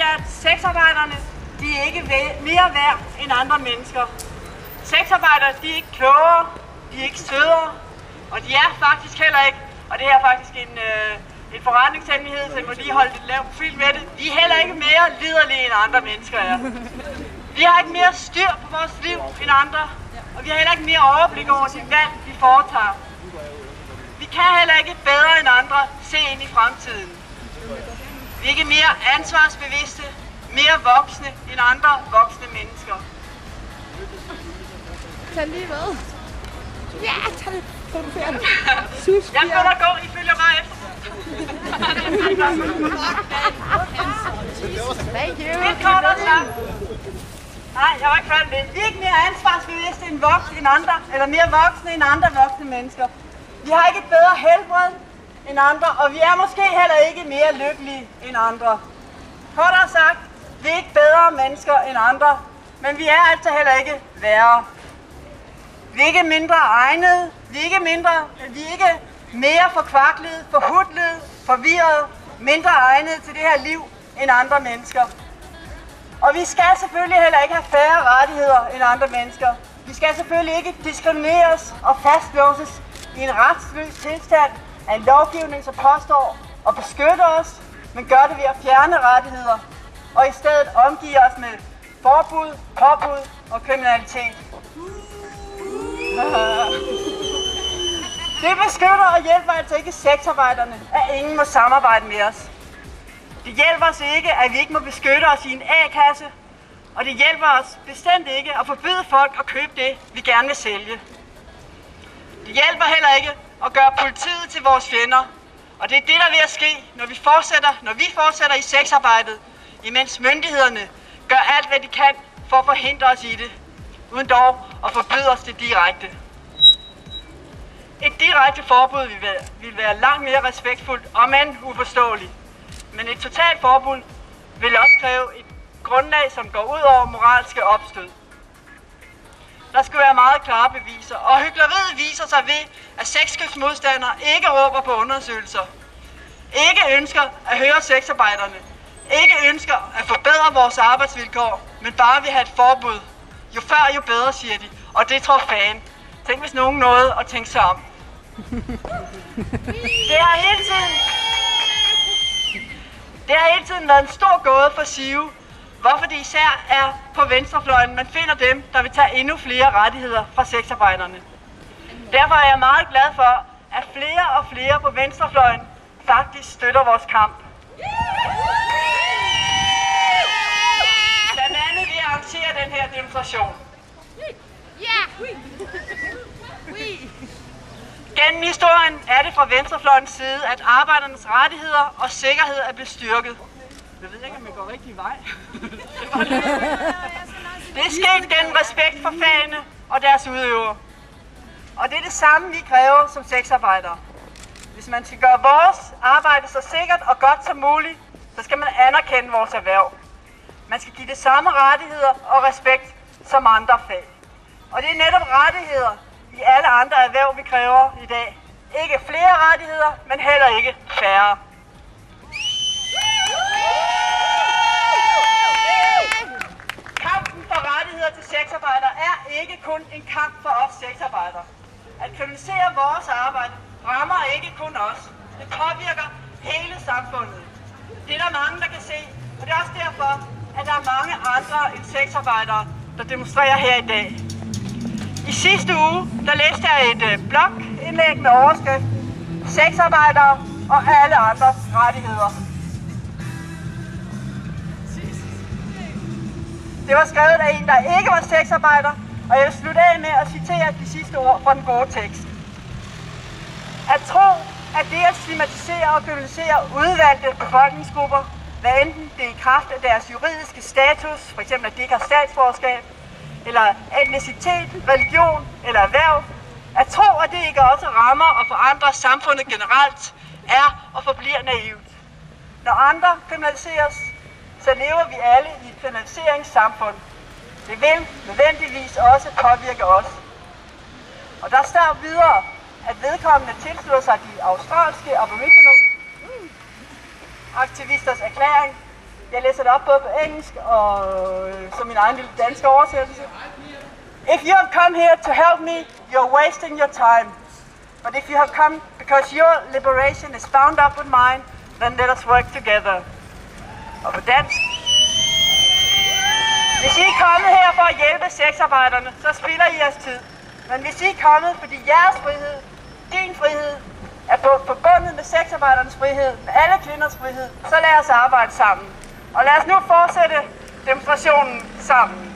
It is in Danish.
er, at sexarbejderne, de er ikke mere værd end andre mennesker. Sexarbejdere, de er ikke klogere, de er ikke sødere, og de er faktisk heller ikke, og det er faktisk en forretningshemmelighed, så jeg må lige holde lidt lav profil med det, de er heller ikke mere liderlige end andre mennesker er. Vi har ikke mere styr på vores liv end andre, og vi har heller ikke mere overblik over de valg, vi foretager. Vi kan heller ikke bedre end andre se ind i fremtiden. Vi er ikke mere ansvarsbevidste, mere voksne end andre voksne mennesker. Tag lige med. Ja, tag det. Jeg skal gå, I følger mig efter. Thank you. Lidt kortere sagt. Nej, jeg var ikke færdig med det. Vi er ikke mere ansvarsbevidste end andre, eller mere voksne end andre voksne mennesker. Vi har ikke et bedre helbred end andre, og vi er måske heller ikke mere lykkelige end andre. Kortere sagt, vi er ikke bedre mennesker end andre, men vi er altså heller ikke værre. Vi er ikke mindre egnede, vi er ikke mere forkvaklede, forhudlede, forvirrede, mindre egnede til det her liv end andre mennesker. Og vi skal selvfølgelig heller ikke have færre rettigheder end andre mennesker. Vi skal selvfølgelig ikke diskrimineres og fastlåses i en retsløs tilstand af en lovgivning, som påstår at beskytte os, men gør det ved at fjerne rettigheder, og i stedet omgive os med forbud, påbud og kriminalitet. Det beskytter og hjælper altså ikke sexarbejderne, at ingen må samarbejde med os. Det hjælper os ikke, at vi ikke må beskytte os i en A-kasse, og det hjælper os bestemt ikke at forbyde folk at købe det, vi gerne vil sælge. Det hjælper heller ikke at gøre politiet til vores fjender, og det er det, der er ved at ske, når vi fortsætter i sexarbejdet, imens myndighederne gør alt, hvad de kan for at forhindre os i det, uden dog at forbyde os det direkte. Et direkte forbud vil være langt mere respektfuldt, om end uforståeligt. Men et totalt forbud vil også kræve et grundlag, som går ud over moralske opstød. Der skal være meget klare beviser, og hykleriet viser sig ved, at sexkøbsmodstandere ikke råber på undersøgelser, ikke ønsker at høre sexarbejderne, ikke ønsker at forbedre vores arbejdsvilkår, men bare vil have et forbud. Jo før, jo bedre, siger de, og det tror fan. Tænk, hvis nogen nåede at tænke sig om. Det har hele tiden været en stor gåde for Sive, hvorfor det især er på venstrefløjen, man finder dem, der vil tage endnu flere rettigheder fra sexarbejderne. Derfor er jeg meget glad for, at flere og flere på venstrefløjen faktisk støtter vores kamp. Blandt andet ved at arrangere den her demonstration. Gennem historien er det fra venstrefløjens side, at arbejdernes rettigheder og sikkerhed er blevet styrket. Jeg ved ikke, om jeg går rigtig vej. Det er sket gennem respekt for fagene og deres udøvere. Og det er det samme, vi kræver som sexarbejdere. Hvis man skal gøre vores arbejde så sikkert og godt som muligt, så skal man anerkende vores erhverv. Man skal give det samme rettigheder og respekt som andre fag. Og det er netop rettigheder i alle andre erhverv, vi kræver i dag. Ikke flere rettigheder, men heller ikke færre. Kampen for rettigheder til sexarbejdere er ikke kun en kamp for os sexarbejdere. At kriminalisere vores arbejde rammer ikke kun os. Det påvirker hele samfundet. Det er der mange, der kan se, og det er også derfor, at der er mange andre end sexarbejdere, der demonstrerer her i dag. I sidste uge, der læste jeg et blogindlæg med overskriften Sexarbejdere og alle andres rettigheder. Det var skrevet af en, der ikke var sexarbejder, og jeg vil slutte af med at citere de sidste ord fra den gode tekst. At tro, at det at stigmatisere og kriminalisere udvalgte befolkningsgrupper, hvad enten det er i kraft af deres juridiske status, f.eks. at de ikke har statsborgerskab, eller etnicitet, religion eller erhverv, at tro, at det ikke også rammer og forandrer samfundet generelt, er og forbliver naivt. Når andre kriminaliseres, så lever vi alle i et kriminaliseringssamfund. Det vil nødvendigvis også påvirke os. Og der står videre, at vedkommende tilslutter sig de australske aboriginal aktivisters erklæring, Jeg læser det op både på engelsk og som min egen lille danske oversættelse. If you have come here to help me, you're wasting your time. But if you have come because your liberation is bound up with mine, then let us work together. Og på dansk. Hvis I er kommet her for at hjælpe sexarbejderne, så spilder I jeres tid. Men hvis I er kommet, fordi jeres frihed, din frihed, er forbundet med sexarbejdernes frihed, med alle kvinders frihed, så lad os arbejde sammen. Og lad os nu fortsætte demonstrationen sammen.